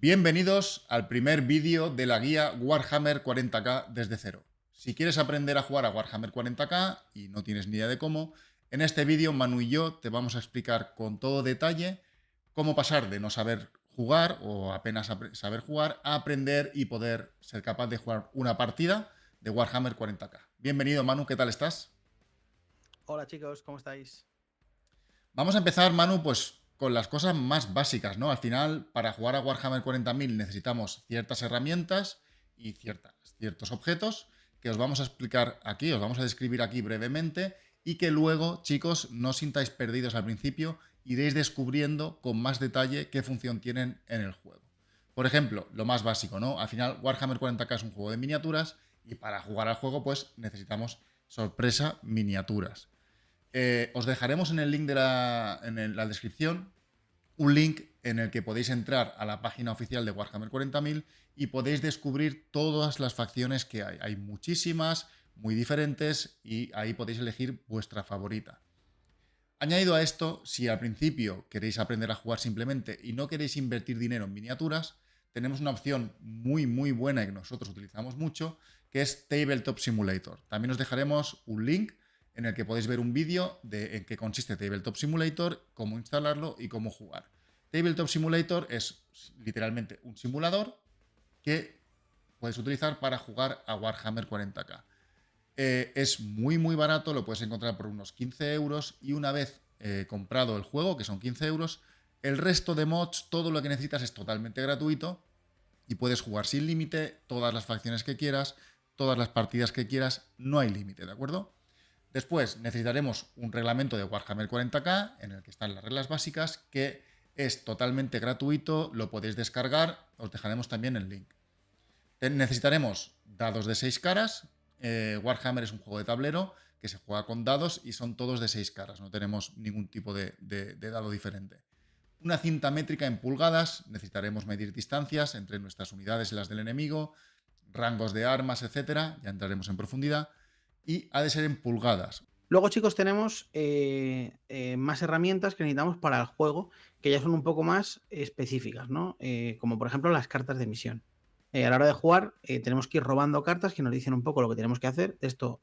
Bienvenidos al primer vídeo de la guía Warhammer 40k desde cero. Si quieres aprender a jugar a Warhammer 40k y no tienes ni idea de cómo, en este vídeo Manu y yo te vamos a explicar con todo detalle cómo pasar de no saber jugar o apenas saber jugar a aprender y poder ser capaz de jugar una partida de Warhammer 40k. Bienvenido Manu, ¿qué tal estás? Hola chicos, ¿cómo estáis? Vamos a empezar, Manu, pues con las cosas más básicas, ¿no? Al final, para jugar a Warhammer 40.000 necesitamos ciertas herramientas y ciertos objetos que os vamos a explicar aquí, os vamos a describir aquí brevemente y que luego, chicos, no os sintáis perdidos al principio, iréis descubriendo con más detalle qué función tienen en el juego. Por ejemplo, lo más básico, ¿no? Al final, Warhammer 40k es un juego de miniaturas y para jugar al juego, pues necesitamos sorpresa miniaturas. Os dejaremos en el link de la descripción un link en el que podéis entrar a la página oficial de Warhammer 40.000 y podéis descubrir todas las facciones que hay. Hay muchísimas, muy diferentes y ahí podéis elegir vuestra favorita. Añadido a esto, si al principio queréis aprender a jugar simplemente y no queréis invertir dinero en miniaturas, tenemos una opción muy buena y que nosotros utilizamos mucho, que es Tabletop Simulator. También os dejaremos un link en el que podéis ver un vídeo de en qué consiste Tabletop Simulator, cómo instalarlo y cómo jugar. Tabletop Simulator es literalmente un simulador que puedes utilizar para jugar a Warhammer 40k. Es muy barato, lo puedes encontrar por unos 15 euros y una vez comprado el juego, que son 15 euros, el resto de mods, todo lo que necesitas es totalmente gratuito y puedes jugar sin límite, todas las facciones que quieras, todas las partidas que quieras, no hay límite, ¿de acuerdo? Después necesitaremos un reglamento de Warhammer 40k en el que están las reglas básicas, que es totalmente gratuito, lo podéis descargar, os dejaremos también el link. Necesitaremos dados de 6 caras. Warhammer es un juego de tablero que se juega con dados y son todos de 6 caras, no tenemos ningún tipo de dado diferente. Una cinta métrica en pulgadas, necesitaremos medir distancias entre nuestras unidades y las del enemigo, rangos de armas, etcétera, ya entraremos en profundidad, y ha de ser en pulgadas. Luego chicos tenemos más herramientas que necesitamos para el juego, que ya son un poco más específicas, ¿no? Como por ejemplo las cartas de misión. A la hora de jugar tenemos que ir robando cartas que nos dicen un poco lo que tenemos que hacer. De esto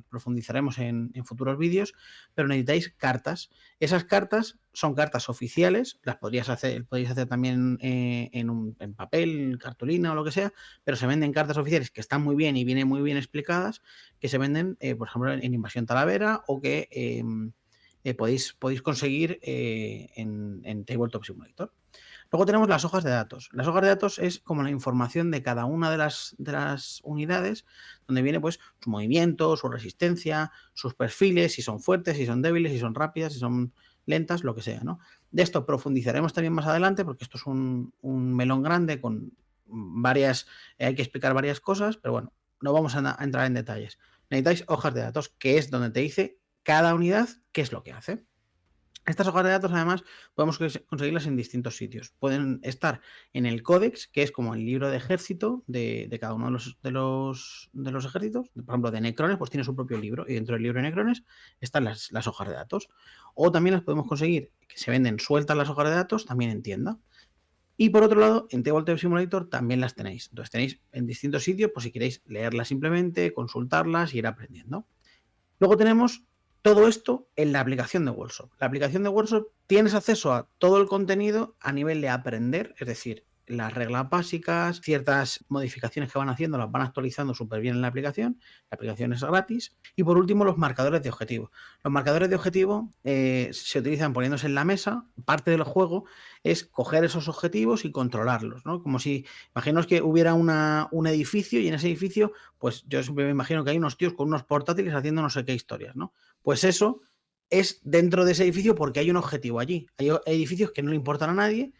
profundizaremos en futuros vídeos, pero necesitáis cartas. Esas cartas son cartas oficiales, las podríais hacer también en papel, cartulina o lo que sea, pero se venden cartas oficiales que están muy bien y vienen muy bien explicadas, que se venden, por ejemplo, en Invasión Talavera o que podéis conseguir en Tabletop Simulator. Luego tenemos las hojas de datos. Las hojas de datos es como la información de cada una de las unidades, donde viene pues su movimiento, su resistencia, sus perfiles, si son fuertes, si son débiles, si son rápidas, si son lentas, lo que sea, ¿no? De esto profundizaremos también más adelante, porque esto es un melón grande con varias, hay que explicar varias cosas, pero bueno, no vamos a entrar en detalles. Necesitáis hojas de datos, que es donde te dice cada unidad qué es lo que hace. Estas hojas de datos, además, podemos conseguirlas en distintos sitios. Pueden estar en el códex, que es como el libro de ejército de cada uno de los ejércitos. Por ejemplo, de Necrones, pues tiene su propio libro. Y dentro del libro de Necrones están las hojas de datos. O también las podemos conseguir, que se venden sueltas las hojas de datos, también en tienda. Y por otro lado, en Tabletop Simulator también las tenéis. Entonces tenéis en distintos sitios, por si queréis leerlas simplemente, consultarlas y ir aprendiendo. Luego tenemos todo esto en la aplicación de Workshop. La aplicación de Workshop tienes acceso a todo el contenido a nivel de aprender, es decir, las reglas básicas, ciertas modificaciones que van haciendo, las van actualizando súper bien en la aplicación. La aplicación es gratis. Y por último, los marcadores de objetivo. Los marcadores de objetivo se utilizan poniéndose en la mesa. Parte del juego es coger esos objetivos y controlarlos, ¿no? Como si, imaginaos que hubiera un edificio y en ese edificio, pues yo siempre me imagino que hay unos tíos con unos portátiles haciendo no sé qué historias, ¿no? Pues eso es dentro de ese edificio porque hay un objetivo allí. Hay edificios que no le importan a nadie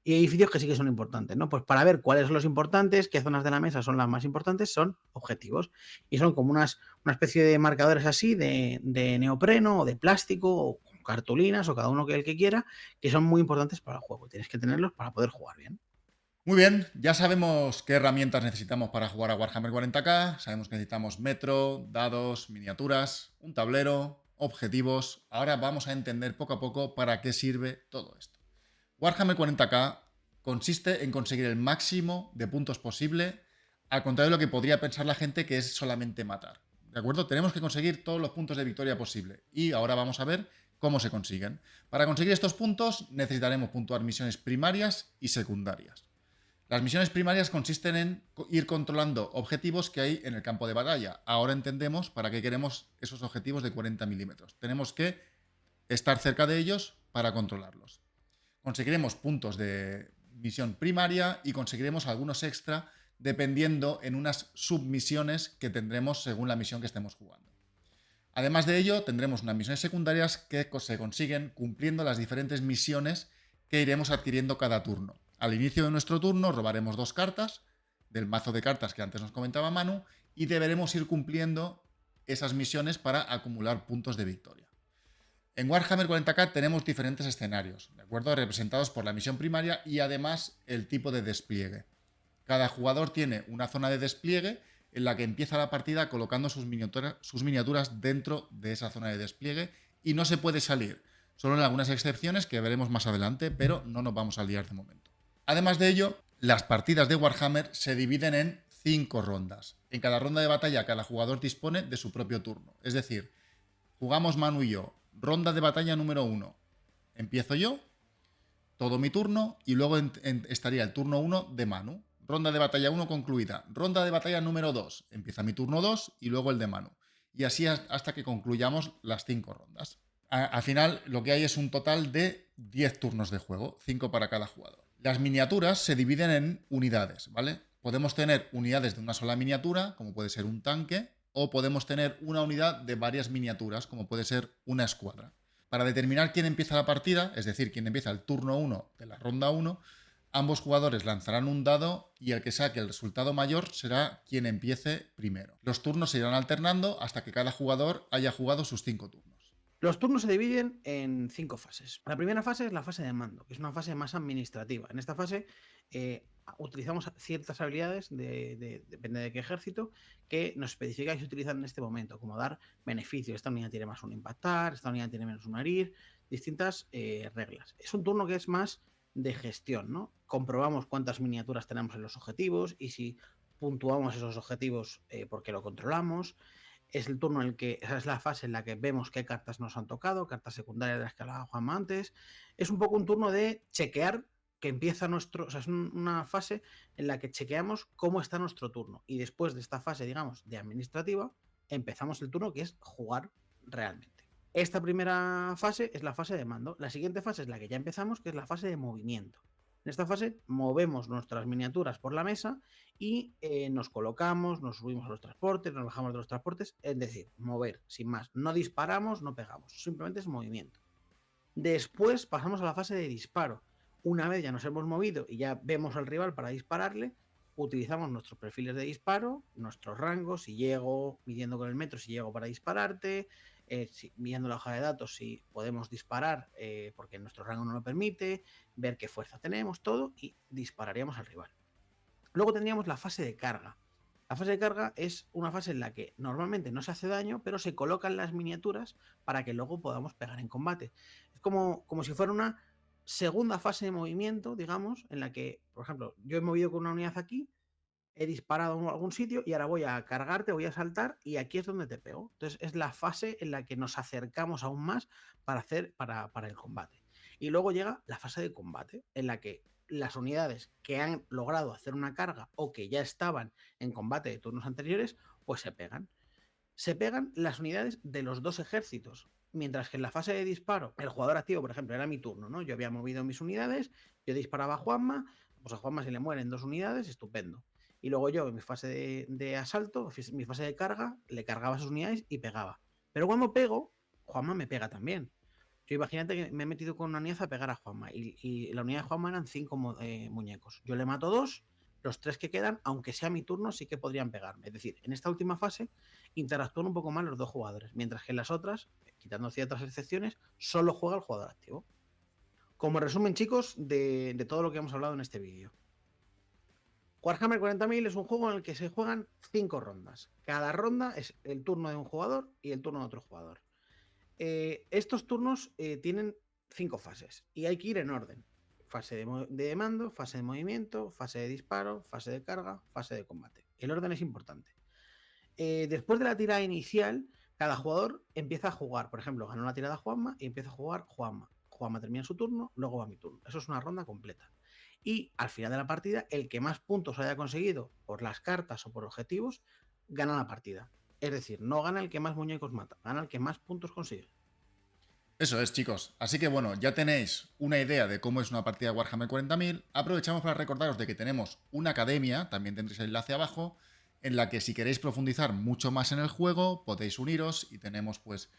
y edificios que sí que son importantes, ¿no? Pues para ver cuáles son los importantes, qué zonas de la mesa son las más importantes, son objetivos. Y son como una especie de marcadores así de neopreno o de plástico o con cartulinas o cada uno que el que quiera, que son muy importantes para el juego. Tienes que tenerlos para poder jugar bien. Muy bien, ya sabemos qué herramientas necesitamos para jugar a Warhammer 40k, sabemos que necesitamos metro, dados, miniaturas, un tablero, objetivos. Ahora vamos a entender poco a poco para qué sirve todo esto. Warhammer 40k consiste en conseguir el máximo de puntos posible, al contrario de lo que podría pensar la gente que es solamente matar. ¿De acuerdo? Tenemos que conseguir todos los puntos de victoria posible. Y ahora vamos a ver cómo se consiguen. Para conseguir estos puntos necesitaremos puntuar misiones primarias y secundarias. Las misiones primarias consisten en ir controlando objetivos que hay en el campo de batalla. Ahora entendemos para qué queremos esos objetivos de 40 milímetros. Tenemos que estar cerca de ellos para controlarlos. Conseguiremos puntos de misión primaria y conseguiremos algunos extra dependiendo en unas submisiones que tendremos según la misión que estemos jugando. Además de ello, tendremos unas misiones secundarias que se consiguen cumpliendo las diferentes misiones que iremos adquiriendo cada turno. Al inicio de nuestro turno robaremos 2 cartas del mazo de cartas que antes nos comentaba Manu y deberemos ir cumpliendo esas misiones para acumular puntos de victoria. En Warhammer 40k tenemos diferentes escenarios, ¿de acuerdo? Representados por la misión primaria y además el tipo de despliegue. Cada jugador tiene una zona de despliegue en la que empieza la partida colocando sus miniaturas dentro de esa zona de despliegue y no se puede salir, solo en algunas excepciones que veremos más adelante, pero no nos vamos a liar de momento. Además de ello, las partidas de Warhammer se dividen en 5 rondas. En cada ronda de batalla cada jugador dispone de su propio turno, es decir, jugamos Manu y yo, ronda de batalla número 1. Empiezo yo, todo mi turno, y luego estaría el turno 1 de Manu. Ronda de batalla 1 concluida. Ronda de batalla número 2. Empieza mi turno 2 y luego el de Manu. Y así hasta que concluyamos las 5 rondas. Al final lo que hay es un total de 10 turnos de juego, 5 para cada jugador. Las miniaturas se dividen en unidades, ¿vale? Podemos tener unidades de una sola miniatura, como puede ser un tanque, o podemos tener una unidad de varias miniaturas, como puede ser una escuadra. Para determinar quién empieza la partida, es decir, quién empieza el turno 1 de la ronda 1, ambos jugadores lanzarán un dado y el que saque el resultado mayor será quien empiece primero. Los turnos se irán alternando hasta que cada jugador haya jugado sus 5 turnos. Los turnos se dividen en 5 fases. La primera fase es la fase de mando, que es una fase más administrativa. En esta fase utilizamos ciertas habilidades, depende de qué ejército, que nos especifica que se utilizan en este momento, como dar beneficios. Esta unidad tiene más un impactar, esta unidad tiene menos un herir, distintas reglas. Es un turno que es más de gestión, ¿no? Comprobamos cuántas miniaturas tenemos en los objetivos y si puntuamos esos objetivos porque lo controlamos. Es el turno en el que, esa es la fase en la que vemos qué cartas nos han tocado, cartas secundarias de las que hablaba Juanma antes. Es un poco un turno de chequear que empieza nuestro, o sea, es una fase en la que chequeamos cómo está nuestro turno. Y después de esta fase, digamos, de administrativa, empezamos el turno que es jugar realmente. Esta primera fase es la fase de mando. La siguiente fase es la que ya empezamos, que es la fase de movimiento. En esta fase movemos nuestras miniaturas por la mesa y nos colocamos, nos subimos a los transportes, nos bajamos de los transportes, es decir, mover, sin más. No disparamos, no pegamos, simplemente es movimiento. Después pasamos a la fase de disparo. Una vez ya nos hemos movido y ya vemos al rival para dispararle, utilizamos nuestros perfiles de disparo, nuestros rangos, si llego, midiendo con el metro si llego para dispararte, viendo la hoja de datos si podemos disparar porque nuestro rango no lo permite, ver qué fuerza tenemos, todo, y dispararíamos al rival. Luego tendríamos la fase de carga. La fase de carga es una fase en la que normalmente no se hace daño, pero se colocan las miniaturas para que luego podamos pegar en combate. Es como si fuera una segunda fase de movimiento, digamos, en la que, por ejemplo, yo he movido con una unidad aquí, he disparado en algún sitio y ahora voy a cargarte, voy a saltar y aquí es donde te pego. Entonces es la fase en la que nos acercamos aún más para el combate. Y luego llega la fase de combate, en la que las unidades que han logrado hacer una carga o que ya estaban en combate de turnos anteriores, pues se pegan. Se pegan las unidades de los dos ejércitos. Mientras que en la fase de disparo, el jugador activo, por ejemplo, era mi turno, ¿no? Yo había movido mis unidades, yo disparaba a Juanma, pues a Juanma se le mueren 2 unidades, estupendo. Y luego yo, en mi fase de asalto, mi fase de carga, le cargaba sus unidades y pegaba. Pero cuando pego, Juanma me pega también. Yo imagínate que me he metido con una unidad a pegar a Juanma y la unidad de Juanma eran 5 muñecos. Yo le mato 2, los 3 que quedan, aunque sea mi turno, sí que podrían pegarme. Es decir, en esta última fase interactúan un poco más los 2 jugadores, mientras que en las otras, quitando ciertas excepciones, solo juega el jugador activo. Como resumen, chicos, de todo lo que hemos hablado en este vídeo. Warhammer 40.000 es un juego en el que se juegan 5 rondas. Cada ronda es el turno de un jugador y el turno de otro jugador. Estos turnos tienen 5 fases y hay que ir en orden. fase de mando, fase de movimiento, fase de disparo, fase de carga, fase de combate. El orden es importante. Después de la tirada inicial, cada jugador empieza a jugar. Por ejemplo, ganó la tirada Juanma y empieza a jugar Juanma. Juanma termina su turno, luego va mi turno. Eso es una ronda completa. Y al final de la partida, el que más puntos haya conseguido por las cartas o por objetivos, gana la partida. Es decir, no gana el que más muñecos mata, gana el que más puntos consigue. Eso es, chicos. Así que bueno, ya tenéis una idea de cómo es una partida de Warhammer 40.000. Aprovechamos para recordaros de que tenemos una academia, también tendréis el enlace abajo, en la que si queréis profundizar mucho más en el juego, podéis uniros y tenemos pues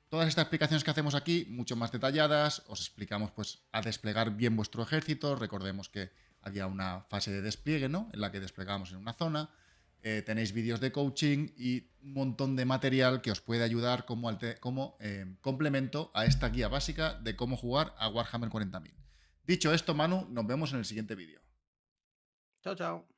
todas estas explicaciones que hacemos aquí, mucho más detalladas. Os explicamos pues a desplegar bien vuestro ejército. Recordemos que había una fase de despliegue, ¿no? En la que desplegamos en una zona. Tenéis vídeos de coaching y un montón de material que os puede ayudar como complemento a esta guía básica de cómo jugar a Warhammer 40.000. Dicho esto, Manu, nos vemos en el siguiente vídeo. Chao, chao.